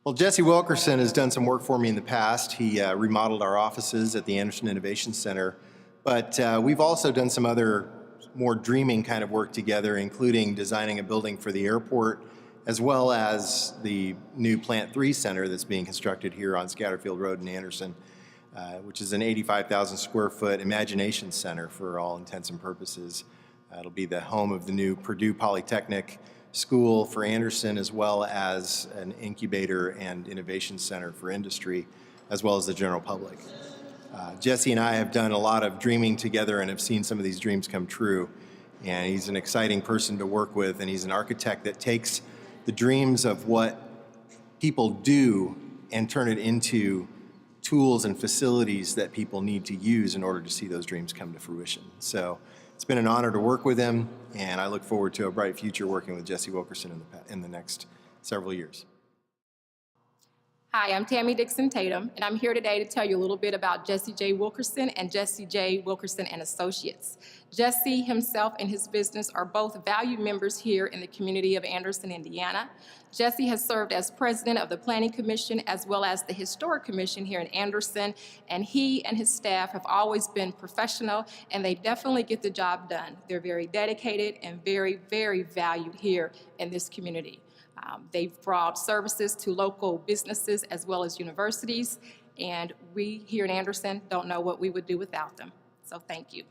Well, Jesse Wilkerson has done some work for me in the past. He remodeled our offices at the Anderson Innovation Center, but we've also done some other more dreaming kind of work together, including designing a building for the airport, as well as the new Plant 3 Center that's being constructed here on Scatterfield Road in Anderson, which is an 85,000 square foot imagination center for all intents and purposes. It'll be the home of the new Purdue Polytechnic School for Anderson, as well as an incubator and innovation center for industry, as well as the general public. Jesse and I have done a lot of dreaming together and have seen some of these dreams come true. And he's an exciting person to work with, and he's an architect that takes the dreams of what people do and turn it into tools and facilities that people need to use in order to see those dreams come to fruition. So it's been an honor to work with him, and I look forward to a bright future working with Jesse Wilkerson in the next several years. Hi, I'm Tammy Dixon Tatum, and I'm here today to tell you a little bit about Jesse J. Wilkerson and Jesse J. Wilkerson and Associates. Jesse himself and his business are both valued members here in the community of Anderson, Indiana. Jesse has served as president of the Planning Commission as well as the Historic Commission here in Anderson, and he and his staff have always been professional, and they definitely get the job done. They're very dedicated and very, very valued here in this community. They've brought services to local businesses as well as universities, and we here in Anderson don't know what we would do without them. So thank you.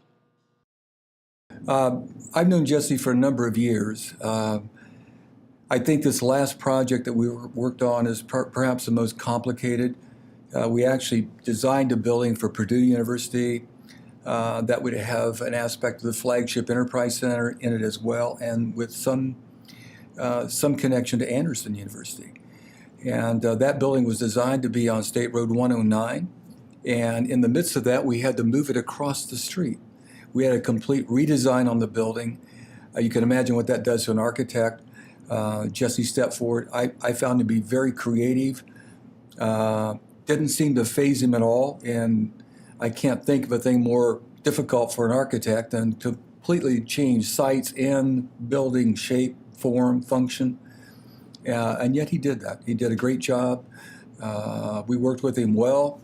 I've known Jesse for a number of years. I think this last project that we worked on is perhaps the most complicated. We actually designed a building for Purdue University that would have an aspect of the flagship Enterprise Center in it as well, and with some connection to Anderson University. And that building was designed to be on State Road 109. And in the midst of that, we had to move it across the street. We had a complete redesign on the building. You can imagine what that does to an architect. Jesse stepped forward. I found to be very creative. Didn't seem to faze him at all. And I can't think of a thing more difficult for an architect than to completely change sites and building shape, form, function, and yet he did that. He did a great job. We worked with him well.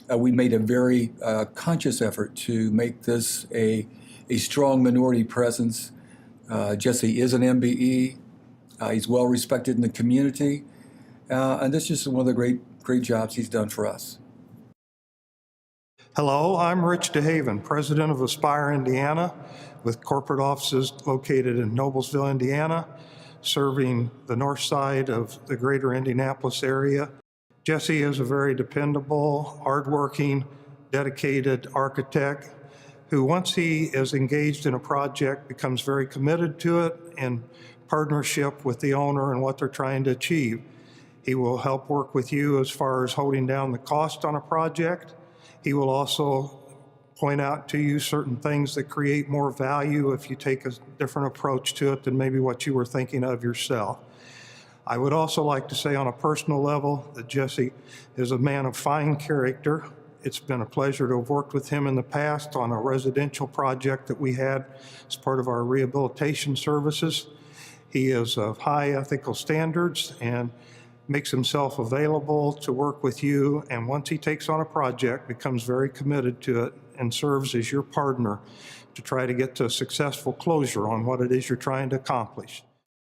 We made a very conscious effort to make this a strong minority presence. Jesse is an MBE. He's well respected in the community, and this is just one of the great jobs he's done for us. Hello, I'm Rich DeHaven, president of Aspire, Indiana, with corporate offices located in Noblesville, Indiana, serving the north side of the greater Indianapolis area. Jesse is a very dependable, hardworking, dedicated architect who, once he is engaged in a project, becomes very committed to it in partnership with the owner and what they're trying to achieve. He will help work with you as far as holding down the cost on a project. He will also point out to you certain things that create more value if you take a different approach to it than maybe what you were thinking of yourself. I would also like to say on a personal level that Jesse is a man of fine character. It's been a pleasure to have worked with him in the past on a residential project that we had as part of our rehabilitation services. He is of high ethical standards and makes himself available to work with you, and once he takes on a project, becomes very committed to it and serves as your partner to try to get to a successful closure on what it is you're trying to accomplish.